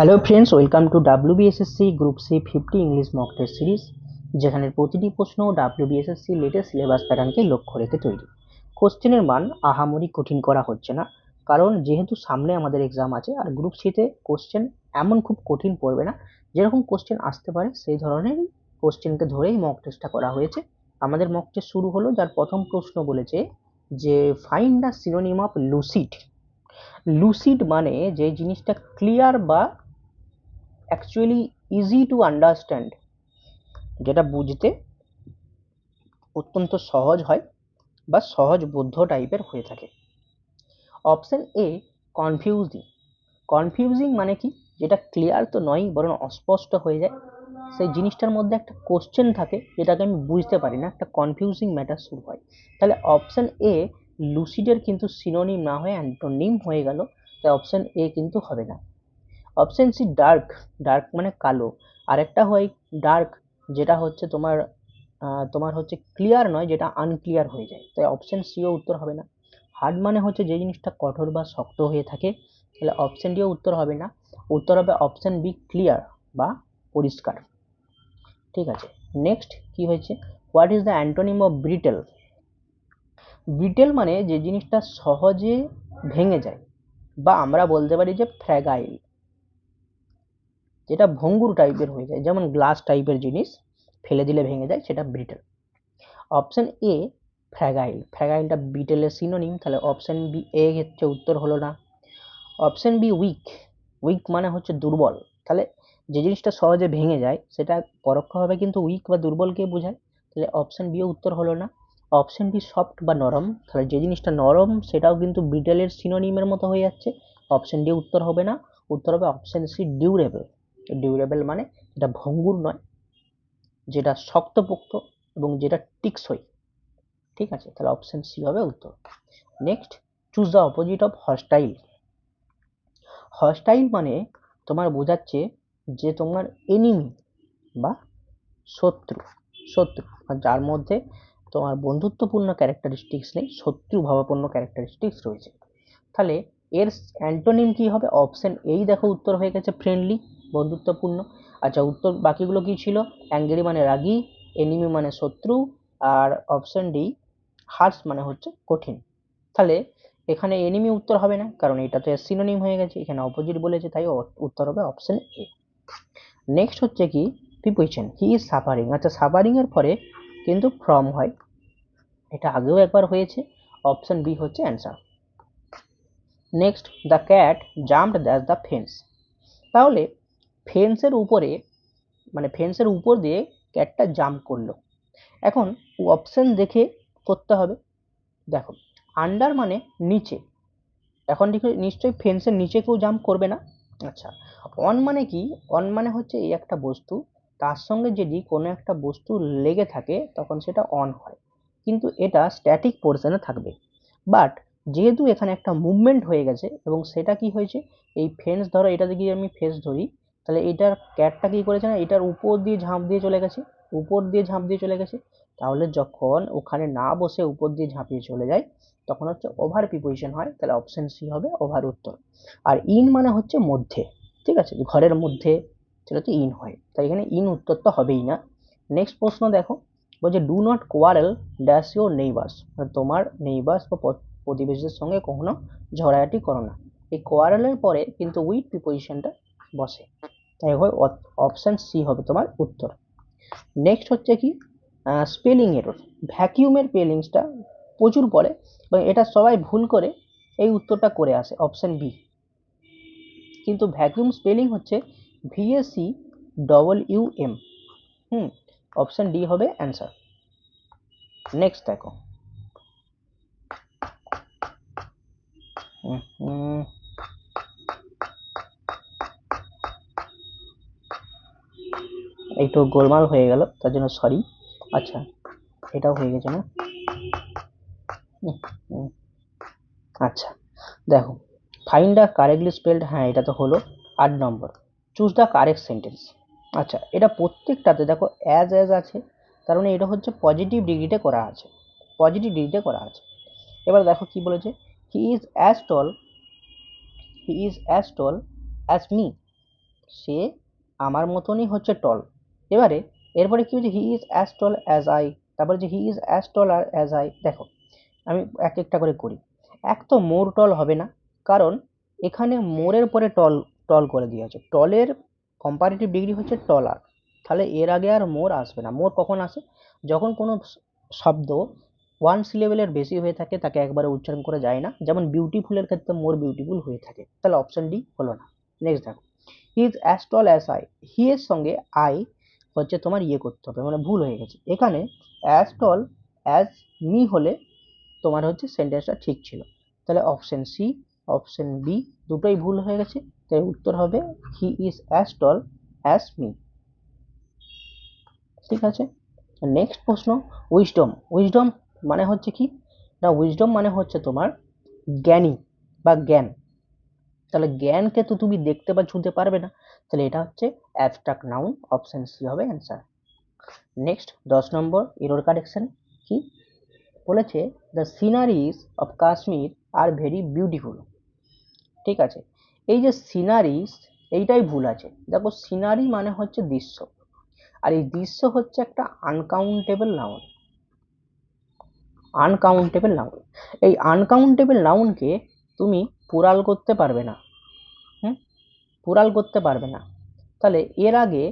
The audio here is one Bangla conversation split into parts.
Hello friends, welcome to WBSSC group C 50 English mock test series, যেখানে প্রতিটি প্রশ্ন ডাব্লিউবিএসএসসি লেটেস্ট সিলেবাস প্যাটার্নকে লক্ষ্য রেখে তৈরি। কোশ্চেনের মান আহামরি কঠিন করা হচ্ছে না, কারণ যেহেতু সামনে আমাদের এক্সাম আছে, আর গ্রুপ সিতে কোশ্চেন এমন খুব কঠিন পড়বে না। যেরকম কোশ্চেন আসতে পারে সেই ধরনের কোশ্চেনকে ধরেই মক টেস্টটা করা হয়েছে। আমাদের মক টেস্ট শুরু হলো, যার প্রথম প্রশ্ন বলেছে যে find the synonym of lucid. Lucid মানে যে জিনিসটা ক্লিয়ার বা অ্যাকচুয়ালি ইজি টু আন্ডারস্ট্যান্ড, যেটা বুঝতে অত্যন্ত সহজ হয় বা সহজবোধ্য টাইপের হয়ে থাকে। Option A confusing. কনফিউজিং মানে কি, যেটা ক্লিয়ার তো নয় বরং অস্পষ্ট হয়ে যায়, সেই জিনিসটার মধ্যে একটা কোশ্চেন থাকে যেটাকে আমি বুঝতে পারি না, একটা কনফিউজিং ম্যাটার শুরু হয়। তাহলে অপশন এ লুসিডের কিন্তু সিনোনিম না হয়ে অ্যান্টোনিম হয়ে গেল, তাই অপশন এ কিন্তু হবে না। Option C dark. ডার্ক মানে কালো। আরেকটা হয় ডার্ক, যেটা হচ্ছে তোমার হচ্ছে ক্লিয়ার নয়, যেটা আনক্লিয়ার হয়ে যায়, তাই অপশন সিও উত্তর হবে না। হার্ড মানে হচ্ছে যে জিনিসটা কঠোর বা শক্ত হয়ে থাকে, তাহলে অপশন ডিও উত্তর হবে না। উত্তর হবে অপশন বি ক্লিয়ার বা পরিষ্কার। ঠিক আছে, নেক্সট কি হয়েছে, what is the antonym of brittle. Brittle মানে যে জিনিসটা সহজে ভেঙে যায়, বা আমরা বলতে পারি যে ফ্র্যাগাইল, যেটা ভঙ্গুর টাইপের হয়ে যায়, যেমন গ্লাস টাইপের জিনিস ফেলে দিলে ভেঙে যায়, সেটা ব্রিটেল। Option A fragile. ফ্র্যাগাইলটা ব্রিটেলের সিনোনিম, তাহলে অপশন বি এ হচ্ছে উত্তর হলো না। Option B week. উইক মানে হচ্ছে দুর্বল, তাহলে যে জিনিসটা সহজে ভেঙে যায় সেটা পরোক্ষভাবে কিন্তু উইক বা দুর্বলকে বোঝায়, তাহলে অপশন বি উত্তর হলো না। অপশন বি সফট বা নরম, তাহলে যে জিনিসটা নরম সেটাও কিন্তু ব্রিটেলের সিনোনিমের মতো হয়ে যাচ্ছে, অপশন ডি উত্তর হবে না। উত্তর হবে অপশন সি ডিউরেবল। ডিউরেবল মানে যেটা ভঙ্গুর নয়, যেটা শক্তপোক্ত এবং যেটা টিকসই। ঠিক আছে, তাহলে অপশন সি হবে উত্তর। Next, choose the opposite of hostile. Hostile মানে তোমার বোঝাচ্ছে যে তোমার এনিমি বা শত্রু। শত্রু যার মধ্যে তোমার বন্ধুত্বপূর্ণ ক্যারেক্টারিস্টিক্স নেই, শত্রু ভাবাপন্ন ক্যারেক্টারিস্টিক্স রয়েছে। তাহলে এর অ্যান্টোনিম কি হবে, অপশন এই দেখো উত্তর হয়ে গেছে ফ্রেন্ডলি, বন্ধুত্বপূর্ণ। আচ্ছা, উত্তর বাকিগুলো কি ছিল, অ্যাঙ্গেরি মানে রাগী, এনিমি মানে শত্রু, আর অপশন ডি হার্স মানে হচ্ছে কঠিন। তাহলে এখানে এনিমি উত্তর হবে না, কারণ এটা তো সিনোনিম হয়ে গেছে, এখানে অপোজিট বলেছে, তাই উত্তর হবে অপশন এ। নেক্সট হচ্ছে কি প্রিপোজিশন, হি ইজ সাফারিং। আচ্ছা, সাফারিং এর পরে কিন্তু ফ্রম হয়, এটা আগেও একবার হয়েছে, অপশন বি হচ্ছে answer. Next, the cat jumped দ্যাশ দ্য ফেন্স। তাহলে ফেন্সের উপরে মানে ফেন্সের উপর দিয়ে ক্যাটটা জাম্প করলো। এখন অপশন দেখে করতে হবে। দেখো, আন্ডার মানে নিচে, এখন দেখো নিশ্চয়ই ফেন্সের নিচে কেউ জাম্প করবে না। আচ্ছা, অন মানে কি, অন মানে হচ্ছে এই একটা বস্তু, তার সঙ্গে যদি কোনো একটা বস্তু লেগে থাকে তখন সেটা অন হয়, কিন্তু এটা স্ট্যাটিক পোর্শনে থাকবে। বাট যেহেতু এখানে একটা মুভমেন্ট হয়ে গেছে এবং সেটা কি হয়েছে, এই ফেন্স ধরো, এটা যদি আমি ফেস ধরি, তাহলে এটার ক্যাটটা কি করেছে না, এটার উপর দিয়ে ঝাঁপ দিয়ে চলে গেছে, উপর দিয়ে ঝাঁপ দিয়ে চলে গেছে। তাহলে যখন ওখানে না বসে উপর দিয়ে ঝাঁপিয়ে চলে যায় তখন হচ্ছে ওভার প্রিপোজিশন হয়, তাহলে অপশন সি হবে ওভার উত্তর। আর ইন মানে হচ্ছে মধ্যে, ঠিক আছে, ঘরের মধ্যে সেটা হচ্ছে ইন হয়, তাই এখানে ইন উত্তর তো হবেই না। নেক্সট প্রশ্ন দেখো, বলছে do not quarrel dash your neighbours. তোমার নেইবার্স বা প্রতিবেশীদের সঙ্গে কখনো ঝগড়াঝাটি করো না। এই কোয়ারেলের পরে কিন্তু উইথ প্রিপোজিশনটা বসে, তাই হয় অপশন সি হবে তোমার উত্তর। নেক্সট হচ্ছে কি স্পেলিং এরর। ভ্যাকিউমের স্পেলিংসটা প্রচুর পড়ে এবং এটা সবাই ভুল করে এই উত্তরটা করে আসে, অপশন বি। কিন্তু ভ্যাকিউম স্পেলিং হচ্ছে ভিএসি ডবল ইউএম। অপশন ডি হবে অ্যান্সার। নেক্সট দেখো, একটু গোলমাল হয়ে গেল, তার জন্য সরি। আচ্ছা, এটাও হয়ে গেছে না। আচ্ছা, দেখো, ফাইন্ড দ্য কারেক্টলি স্পেলড, হ্যাঁ এটা তো হলো। 8 নম্বর, চুজ দ্য কারেক্ট সেন্টেন্স। আচ্ছা, এটা প্রত্যেকটাতে দেখো অ্যাজ অ্যাজ আছে, তার মানে এটা হচ্ছে পজিটিভ ডিগ্রিতে করা আছে, পজিটিভ ডিগ্রিতে করা আছে। এবার দেখো কি বলেছে, he is as tall, he is as tall as me. সে আমার মতনই হচ্ছে টল। এবারে এরপরে কি হচ্ছে, he is as tall as I, তারপরে যে he is as tall as I. দেখো আমি এক একটা করে করি। এক তো মোর টল হবে না, কারণ এখানে মোরের পরে টল টল করে দিয়েছে। টলের কম্পারেটিভ ডিগ্রি হচ্ছে টলার, তাহলে এর আগে আর মোর আসবে না। মোর কখন আসে, যখন কোনো শব্দ ওয়ান সিলেবেলের বেশি হয়ে থাকে, তাকে একবারে উচ্চারণ করে যায় না, যেমন বিউটিফুলের ক্ষেত্রে মোর বিউটিফুল হয়ে থাকে, তাহলে অপশন ডি হলো না। নেক্সট দেখো, he is as tall as I, he এর সঙ্গে আই হচ্ছে তোমার ইয়ে করতে হবে, মানে ভুল হয়ে গেছে এখানে। অ্যাজ টল অ্যাজ মি হলে তোমার হচ্ছে সেন্টেন্সটা ঠিক ছিল, তাহলে অপশন সি, অপশন বি দুটোই ভুল হয়ে গেছে। তাই উত্তর হবে হি is as tall as me. ঠিক আছে, নেক্সট প্রশ্ন, উইজডম। উইজডম মানে হচ্ছে কি না, উইজডম মানে হচ্ছে তোমার জ্ঞানী বা জ্ঞান। তাহলে জ্ঞানকে তো তুমি দেখতে বা ছুঁতে পারবে না, তাহলে এটা হচ্ছে অ্যাবস্ট্রাক্ট নাউন, অপশন সি হবে অ্যান্সার। নেক্সট 10 নম্বর এরর কারেকশন কি বলেছে, the sceneries of Kashmir are very beautiful. ঠিক আছে, এই যে সিনারিজ এইটাই ভুল আছে। দেখো সিনারি মানে হচ্ছে দৃশ্য, আর এই দৃশ্য হচ্ছে একটা আনকাউন্টেবল নাউন। আনকাউন্টেবল নাউন, এই আনকাউন্টেবল নাউনকে তুমি পুরাল করতে পারবে না। পুরাল করতে পারবে না, তাহলে এর আগে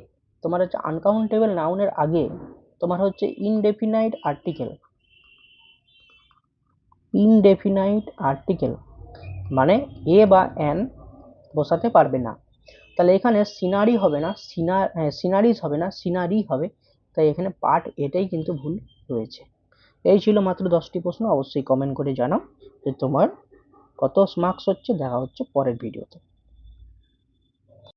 তোমার হচ্ছে আনকাউন্টেবল নাউনের আগে তোমার হচ্ছে ইনডেফিনাইট আর্টিকেল। ইনডেফিনাইট আর্টিকেল মানে এ বা এন বসাতে পারবে না, তাহলে এখানে সিনারি হবে না, সিনারিজ হবে না, সিনারি হবে। তাই এখানে পার্ট এটাই কিন্তু ভুল রয়েছে। এই ছিল মাত্র 10টি প্রশ্ন। অবশ্যই কমেন্ট করে জানাও যে তোমার কত মার্কস হচ্ছে। দেখা হচ্ছে পরের ভিডিওতে।